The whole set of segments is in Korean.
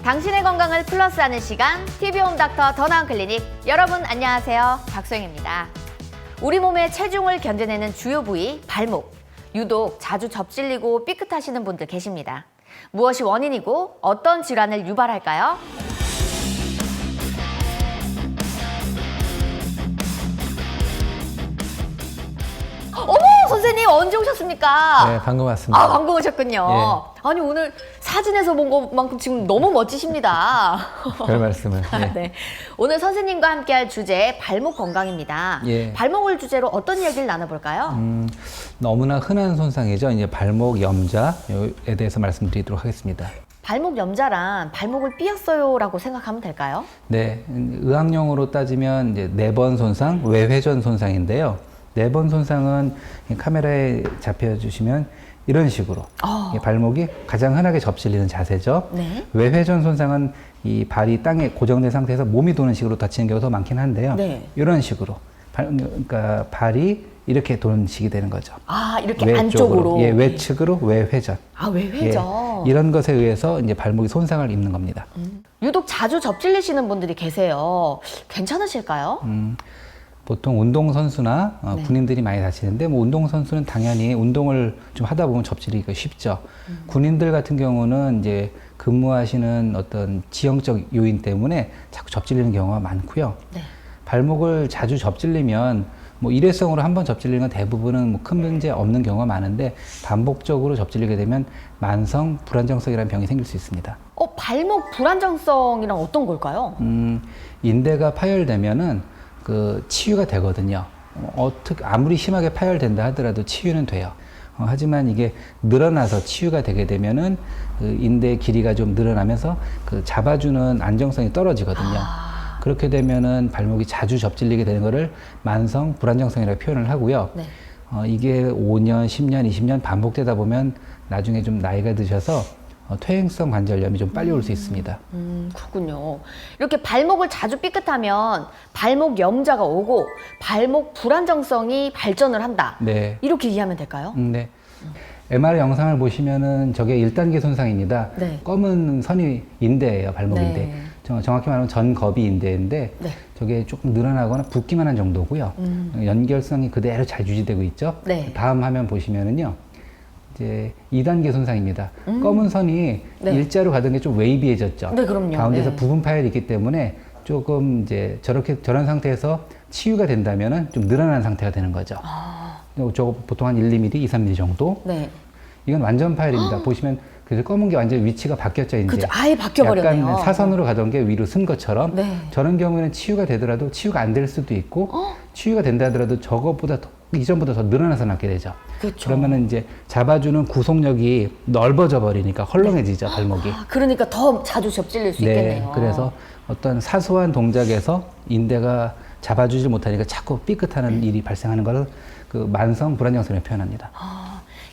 당신의 건강을 플러스하는 시간 TV홈닥터 더 나은 클리닉. 여러분 안녕하세요, 박소영입니다. 우리 몸의 체중을 견뎌내는 주요 부위 발목. 유독 자주 접질리고 삐끗하시는 분들 계십니다. 무엇이 원인이고 어떤 질환을 유발할까요? 어머, 선생님 언제 오셨습니까? 네, 방금 왔습니다. 아, 방금 오셨군요. 아니, 오늘 사진에서 본 것만큼 지금 너무 멋지십니다. 별 말씀을. 네. 오늘 선생님과 함께할 주제 발목 건강입니다. 발목을 주제로 어떤 이야기를 나눠볼까요? 너무나 흔한 손상이죠. 이제 발목 염좌에 대해서 말씀드리도록 하겠습니다. 발목 염좌란 발목을 삐었어요라고 생각하면 될까요? 네, 의학용어로 따지면 이제 내번 손상, 외회전 손상인데요. 내번 손상은 카메라에 잡혀주시면 이런 식으로 발목이 가장 흔하게 접질리는 자세죠. 네. 외회전 손상은 이 발이 땅에 고정된 상태에서 몸이 도는 식으로 다치는 경우가 더 많긴 한데요. 네. 이런 식으로 그러니까 발이 이렇게 도는 식이 되는 거죠. 아, 이렇게 외쪽으로. 안쪽으로. 예, 외측으로 외회전. 아, 외회전. 예, 이런 것에 의해서 이제 발목이 손상을 입는 겁니다. 유독 자주 접질리시는 분들이 계세요. 괜찮으실까요? 보통 운동선수나 군인들이 많이 다치는데, 뭐 운동선수는 당연히 운동을 좀 하다 보면 접질리기가 쉽죠. 군인들 같은 경우는 이제 근무하시는 어떤 지형적 요인 때문에 자꾸 접질리는 경우가 많고요. 네. 발목을 자주 접질리면 뭐 일회성으로 한번 접질리는 건 대부분은 뭐 큰 문제 없는 경우가 많은데, 반복적으로 접질리게 되면 만성 불안정성이라는 병이 생길 수 있습니다. 발목 불안정성이란 어떤 걸까요? 인대가 파열되면은 그 치유가 되거든요. 아무리 심하게 파열된다 하더라도 치유는 돼요. 하지만 이게 늘어나서 치유가 되게 되면은 그 인대의 길이가 좀 늘어나면서 그 잡아주는 안정성이 떨어지거든요. 그렇게 되면은 발목이 자주 접질리게 되는 거를 만성 불안정성이라고 표현을 하고요. 네. 이게 5년, 10년, 20년 반복되다 보면 나중에 좀 나이가 드셔서 퇴행성 관절염이 좀 빨리 올 수 있습니다. 그렇군요. 이렇게 발목을 자주 삐끗하면 발목 염좌가 오고 발목 불안정성이 발전을 한다. 네. 이렇게 이해하면 될까요? 네. MR 영상을 보시면은 저게 1단계 손상입니다. 네. 검은 선이 인대예요, 발목 네. 인대. 정확히 말하면 전겁이 인대인데, 네. 저게 조금 늘어나거나 붓기만 한 정도고요. 연결성이 그대로 잘 유지되고 있죠. 네. 다음 화면 보시면은요, 이제 2단계 손상입니다. 검은 선이 네. 일자로 가던 게 좀 웨이비해졌죠. 네, 그럼요. 가운데서 네. 부분 파열이 있기 때문에 조금 이제 저런 상태에서 치유가 된다면은 좀 늘어난 상태가 되는 거죠. 저거 보통 한 1, 2mm, 2, 3mm 정도. 네. 이건 완전 파열입니다. 보시면 그래서 검은 게 완전 위치가 바뀌었죠, 이제. 그죠. 아예 바뀌어버렸네요. 약간 사선으로 가던 게 위로 쓴 것처럼. 네. 저런 경우에는 치유가 되더라도 치유가 안 될 수도 있고, 치유가 된다 하더라도 저것보다 이전보다 더 늘어나서 낫게 되죠. 그렇죠. 그러면은 이제 잡아주는 구속력이 넓어져 버리니까 헐렁해지죠, 발목이. 그러니까 더 자주 접질릴 수 있겠네요. 그래서 어떤 사소한 동작에서 인대가 잡아주질 못하니까 자꾸 삐끗하는 일이 발생하는 걸 그 만성 불안정성을 표현합니다.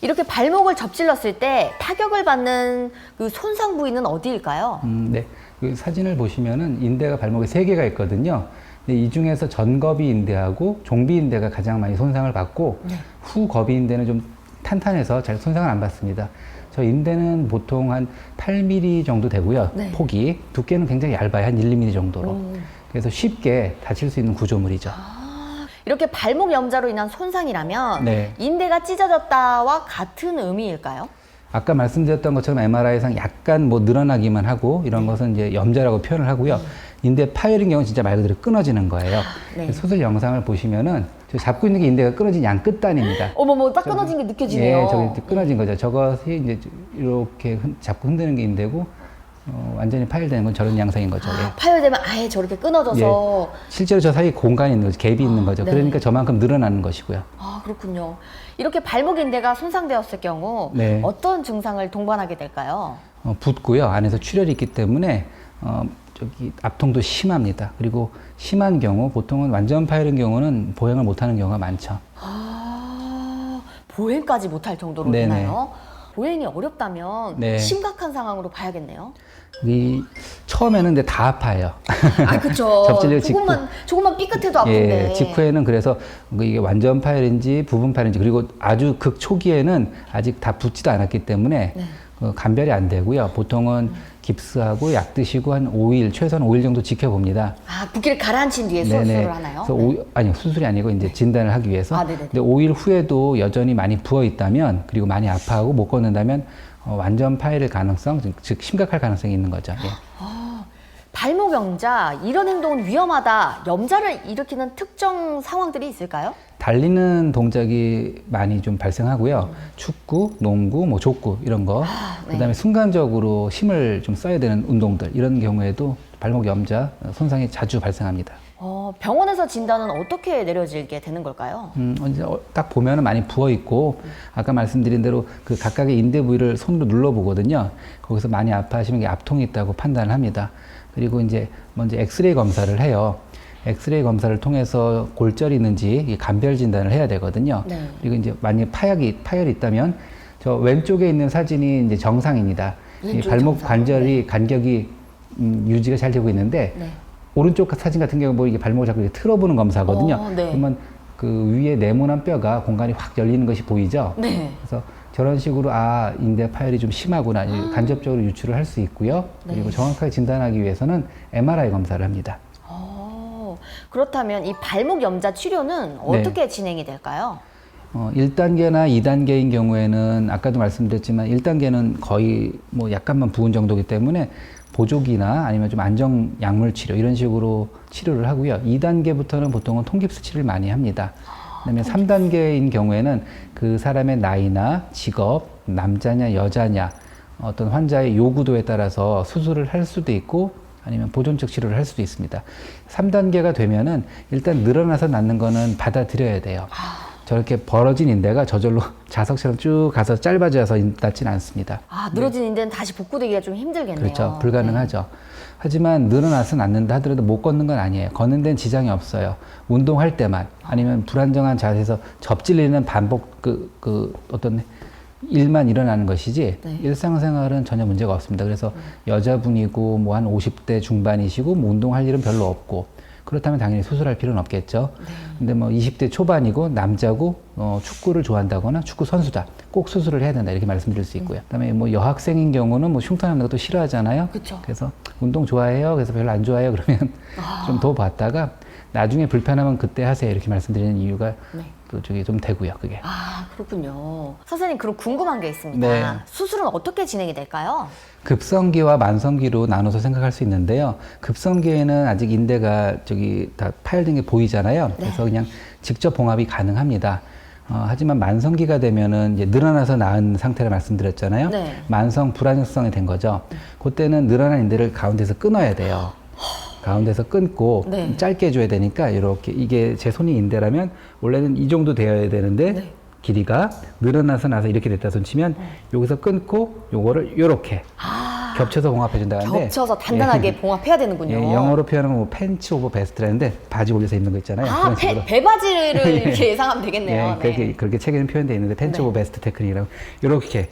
이렇게 발목을 접질렀을 때 타격을 받는 그 손상 부위는 어디일까요? 네. 그 사진을 보시면은 인대가 발목에 3개가 있거든요. 근데 이 중에서 전겁이 인대하고 종비 인대가 가장 많이 손상을 받고, 후겁이 인대는 좀 탄탄해서 잘 손상을 안 받습니다. 저 인대는 보통 한 8mm 정도 되고요. 네. 폭이. 두께는 굉장히 얇아요. 한 1, 2mm 정도로. 그래서 쉽게 다칠 수 있는 구조물이죠. 이렇게 발목 염좌로 인한 손상이라면 네. 인대가 찢어졌다와 같은 의미일까요? 아까 말씀드렸던 것처럼 MRI상 약간 뭐 늘어나기만 하고 이런 것은 이제 염좌라고 표현을 하고요. 인대 파열인 경우는 진짜 말 그대로 끊어지는 거예요. 네. 수술 영상을 보시면은 저 잡고 있는 게 인대가 끊어진 양 끝단입니다. 어머머, 딱 끊어진 게 느껴지네요. 예, 저기 끊어진 거죠. 저것이 이제 이렇게 잡고 흔드는 게 인대고, 완전히 파열되는 건 저런 양상인 거죠. 예. 파열되면 아예 저렇게 끊어져서. 실제로 저 사이에 공간이 있는 거죠. 갭이 있는 거죠. 네. 그러니까 저만큼 늘어나는 것이고요. 그렇군요. 이렇게 발목 인대가 손상되었을 경우 네. 어떤 증상을 동반하게 될까요? 붓고요. 안에서 출혈이 있기 때문에 저기 압통도 심합니다. 그리고 심한 경우, 보통은 완전 파열인 경우는 보행을 못하는 경우가 많죠. 보행까지 못할 정도로 네네. 되나요? 보행이 어렵다면 네. 심각한 상황으로 봐야겠네요. 처음에는 근데 다 아파요. 그쵸. 접질려 직후. 조금만 삐끗해도 아픈데. 예, 직후에는 그래서 이게 완전 파열인지 부분 파열인지, 그리고 아주 극 초기에는 아직 다 붓지도 않았기 때문에 감별이 안 되고요. 보통은 깁스하고 약 드시고 한 5일, 최소한 5일 정도 지켜봅니다. 아, 붓기를 가라앉힌 뒤에 네네. 수술을 하나요? 그래서 아니, 수술이 아니고 이제 진단을 하기 위해서. 아, 네네네. 근데 5일 후에도 여전히 많이 부어 있다면, 그리고 많이 아파하고 못 걷는다면 완전 파열일 가능성, 즉 심각할 가능성이 있는 거죠. 예. 발목 염자, 이런 행동은 위험하다. 염자를 일으키는 특정 상황들이 있을까요? 달리는 동작이 많이 좀 발생하고요. 축구, 농구, 뭐 족구 이런 거. 네. 그다음에 순간적으로 힘을 좀 써야 되는 운동들 이런 경우에도 발목 염자 손상이 자주 발생합니다. 병원에서 진단은 어떻게 내려지게 되는 걸까요? 이제 딱 보면은 많이 부어 있고 아까 말씀드린 대로 그 각각의 인대 부위를 손으로 눌러 보거든요. 거기서 많이 아파하시면 압통이 있다고 판단을 합니다. 그리고 이제 먼저 엑스레이 검사를 해요. 엑스레이 검사를 통해서 골절이 있는지 감별 진단을 해야 되거든요. 네. 그리고 이제 만약 파열이 있다면 저 왼쪽에 있는 사진이 이제 정상입니다. 이 왼쪽 발목 정상. 관절이 간격이 유지가 잘 되고 있는데 네. 오른쪽 사진 같은 경우 뭐 이게 발목을 자꾸 이렇게 틀어보는 검사거든요. 네. 그러면 그 위에 네모난 뼈가 공간이 확 열리는 것이 보이죠. 네. 그래서 저런 식으로 인대 파열이 좀 심하구나 간접적으로 유추를 할 수 있고요. 그리고 네. 정확하게 진단하기 위해서는 MRI 검사를 합니다. 그렇다면 이 발목 염자 치료는 어떻게 진행이 될까요? 1단계나 2단계인 경우에는 아까도 말씀드렸지만 1단계는 거의 뭐 약간만 부은 정도이기 때문에 보조기나 아니면 좀 안정 약물 치료 이런 식으로 치료를 하고요. 2단계부터는 보통은 통깁스 치료를 많이 합니다. 그다음에 3단계인 경우에는 그 사람의 나이나 직업, 남자냐 여자냐 어떤 환자의 요구도에 따라서 수술을 할 수도 있고 아니면 보존적 치료를 할 수도 있습니다. 3단계가 되면은 일단 늘어나서 낫는 거는 받아들여야 돼요. 저렇게 벌어진 인대가 저절로 자석처럼 쭉 가서 짧아져서 낫지는 않습니다. 늘어진 인대는 다시 복구되기가 좀 힘들겠네요. 그렇죠. 불가능하죠. 하지만 늘어나서 낫는다 하더라도 못 걷는 건 아니에요. 걷는 데는 지장이 없어요. 운동할 때만 아니면 불안정한 자세에서 접질리는 반복 어떤 일만 일어나는 것이지 네. 일상생활은 전혀 문제가 없습니다. 그래서 여자분이고 뭐 한 50대 중반이시고 뭐 운동할 일은 별로 없고 그렇다면 당연히 수술할 필요는 없겠죠. 네. 근데 뭐 20대 초반이고 남자고 축구를 좋아한다거나 축구 선수다. 꼭 수술을 해야 된다. 이렇게 말씀드릴 수 있고요. 그다음에 뭐 여학생인 경우는 뭐 흉터나는 것도 싫어하잖아요. 그쵸. 그래서 운동 좋아해요. 그래서 별로 안 좋아해요. 그러면 좀 더 봤다가 나중에 불편하면 그때 하세요. 이렇게 말씀드리는 이유가 네. 또 저기 좀 되고요. 그게. 그렇군요. 선생님, 그럼 궁금한 게 있습니다. 네. 수술은 어떻게 진행이 될까요? 급성기와 만성기로 나눠서 생각할 수 있는데요. 급성기에는 아직 인대가 저기 다 파열된 게 보이잖아요. 그래서 그냥 직접 봉합이 가능합니다. 하지만 만성기가 되면은 이제 늘어나서 나은 상태를 말씀드렸잖아요. 네. 만성 불안정성이 된 거죠. 그때는 늘어난 인대를 가운데서 끊어야 돼요. 가운데서 끊고 네. 짧게 해줘야 되니까 이렇게 이게 제 손이 인대라면 원래는 이 정도 되어야 되는데 네. 길이가 늘어나서 나서 이렇게 됐다 손 치면 여기서 끊고 요거를 요렇게 겹쳐서 봉합해준다 하는데 겹쳐서 단단하게 봉합해야 되는군요. 예, 영어로 표현하면 뭐 팬츠 오버 베스트라는데 바지 올려서 입는 거 있잖아요. 그런 식으로. 배바지를 이렇게 예상하면 되겠네요. 예, 그렇게 책에는 표현되어 있는데 팬츠 네. 오버 베스트 테크닉이라고 이렇게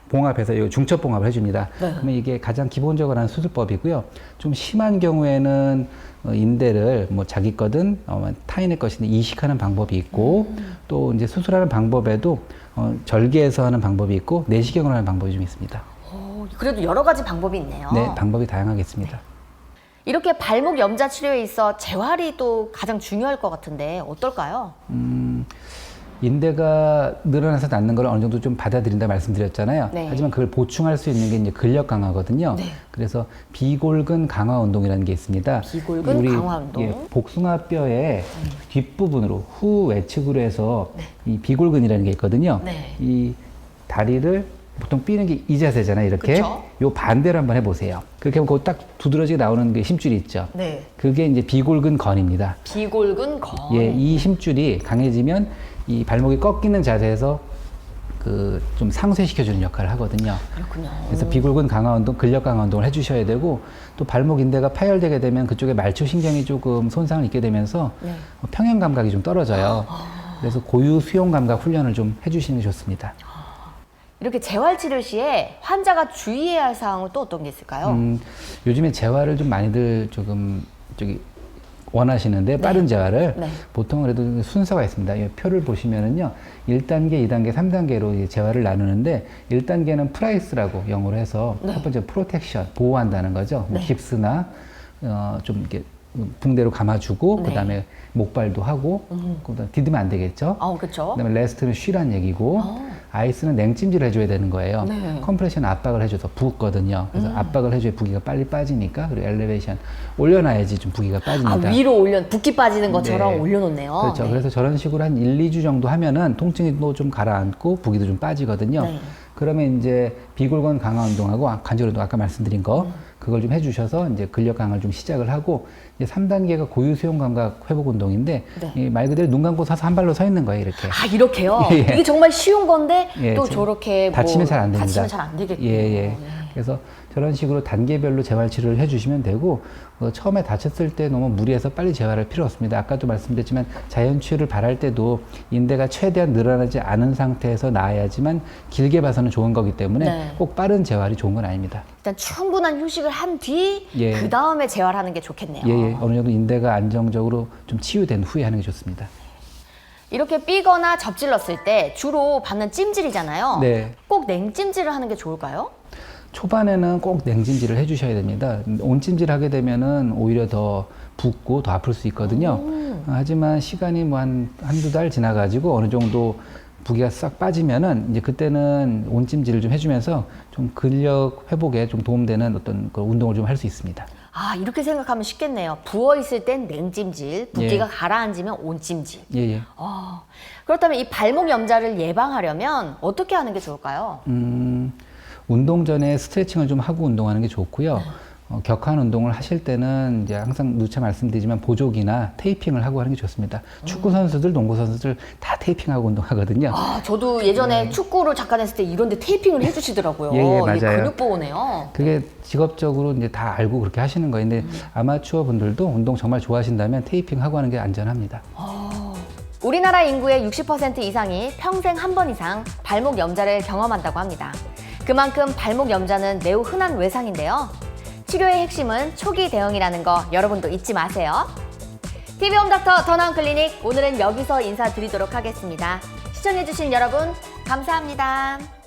봉합해서 요 중첩 봉합을 해줍니다. 네. 그러면 이게 가장 기본적으로 하는 수술법이고요. 좀 심한 경우에는 인대를 뭐 자기 거든 타인의 것인데 이식하는 방법이 있고 또 이제 수술하는 방법에도 절개해서 하는 방법이 있고 내시경으로 하는 방법이 좀 있습니다. 그래도 여러 가지 방법이 있네요. 네, 방법이 다양하겠습니다. 이렇게 발목 염자 치료에 있어 재활이 또 가장 중요할 것 같은데 어떨까요? 인대가 늘어나서 낫는 걸 어느 정도 좀 받아들인다 말씀드렸잖아요. 네. 하지만 그걸 보충할 수 있는 게 이제 근력 강화거든요. 네. 그래서 비골근 강화 운동이라는 게 있습니다. 비골근 강화 운동. 복숭아뼈의 뒷부분으로 후 외측으로 해서 이 비골근이라는 게 있거든요. 네. 이 다리를 보통 삐는 게 이 자세잖아요. 이렇게. 그쵸? 요 반대로 한번 해보세요. 그렇게 하면 그거 딱 두드러지게 나오는 게 힘줄이 있죠. 네. 그게 이제 비골근 건입니다. 비골근 건. 예, 이 힘줄이 강해지면 이 발목이 꺾이는 자세에서 좀 상쇄시켜주는 역할을 하거든요. 그렇군요. 그래서 비골근 강화 운동, 근력 강화 운동을 해주셔야 되고 또 발목 인대가 파열되게 되면 그쪽에 말초 신경이 조금 손상을 입게 되면서 평형 감각이 좀 떨어져요. 그래서 고유 수용 감각 훈련을 좀 해주시는 게 좋습니다. 이렇게 재활 치료 시에 환자가 주의해야 할 사항은 또 어떤 게 있을까요? 요즘에 재활을 좀 많이들 조금 원하시는데 빠른 재활을 네. 보통 그래도 순서가 있습니다. 이 표를 보시면은요, 1단계, 2단계, 3단계로 재활을 나누는데 1단계는 프라이스라고 영어로 해서 첫 번째 프로텍션, 보호한다는 거죠. 뭐 깁스나 좀 이렇게 붕대로 감아주고 네. 그다음에 목발도 하고 그다음에 디디면 안 되겠죠. 그렇죠. 그다음에 레스트는 쉬란 얘기고 아이스는 냉찜질을 해줘야 되는 거예요. 네. 컴프레션 압박을 해줘서 붓거든요. 그래서 압박을 해줘야 부기가 빨리 빠지니까. 그리고 엘리베이션 올려놔야지 좀 부기가 빠집니다. 위로 붓기 빠지는 것처럼 네. 올려놓네요. 그렇죠. 네. 그래서 저런 식으로 한 1, 2주 정도 하면은 통증도 좀 가라앉고 부기도 좀 빠지거든요. 네. 그러면 이제 비골건 강화 운동하고 관절 운동 아까 말씀드린 거 그걸 좀 해주셔서 이제 근력 강화를 좀 시작을 하고 이제 3단계가 고유 수용 감각 회복 운동인데 네. 이 말 그대로 눈 감고 서서 한 발로 서 있는 거예요, 이렇게. 이렇게요? 예. 이게 정말 쉬운 건데 예, 또 저- 저렇게 다치면 잘 안 됩니다. 다치면 잘 안 되겠군요. 예. 그래서 저런 식으로 단계별로 재활 치료를 해주시면 되고 처음에 다쳤을 때 너무 무리해서 빨리 재활할 필요 없습니다. 아까도 말씀드렸지만 자연 치유를 바랄 때도 인대가 최대한 늘어나지 않은 상태에서 나아야지만 길게 봐서는 좋은 거기 때문에 네. 꼭 빠른 재활이 좋은 건 아닙니다. 일단 충분한 휴식을 한 뒤 예. 그 다음에 재활하는 게 좋겠네요. 예. 어느 정도 인대가 안정적으로 좀 치유된 후에 하는 게 좋습니다. 이렇게 삐거나 접질렀을 때 주로 받는 찜질이잖아요. 네. 꼭 냉찜질을 하는 게 좋을까요? 초반에는 꼭 냉찜질을 해주셔야 됩니다. 온찜질 하게 되면은 오히려 더 붓고 더 아플 수 있거든요. 하지만 시간이 뭐 한두 달 지나가지고 어느 정도 부기가 싹 빠지면은 이제 그때는 온찜질을 좀 해주면서 좀 근력 회복에 좀 도움되는 어떤 그 운동을 좀 할 수 있습니다. 이렇게 생각하면 쉽겠네요. 부어있을 땐 냉찜질, 붓기가 예. 가라앉으면 온찜질. 예. 그렇다면 이 발목 염좌를 예방하려면 어떻게 하는 게 좋을까요? 운동 전에 스트레칭을 좀 하고 운동하는 게 좋고요. 격한 운동을 하실 때는 이제 항상 누차 말씀드리지만 보조기나 테이핑을 하고 하는 게 좋습니다. 축구 선수들, 농구 선수들 다 테이핑하고 운동하거든요. 저도 예전에 축구를 잠깐 했을 때 이런데 테이핑을 해주시더라고요. 예, 이게 맞아요. 근육 보호네요. 그게 직업적으로 이제 다 알고 그렇게 하시는 거예요. 근데 아마추어 분들도 운동 정말 좋아하신다면 테이핑 하고 하는 게 안전합니다. 우리나라 인구의 60% 이상이 평생 한 번 이상 발목 염좌를 경험한다고 합니다. 그만큼 발목 염좌는 매우 흔한 외상인데요. 치료의 핵심은 초기 대응이라는 거 여러분도 잊지 마세요. TV홈 닥터 더나은 클리닉 오늘은 여기서 인사드리도록 하겠습니다. 시청해주신 여러분 감사합니다.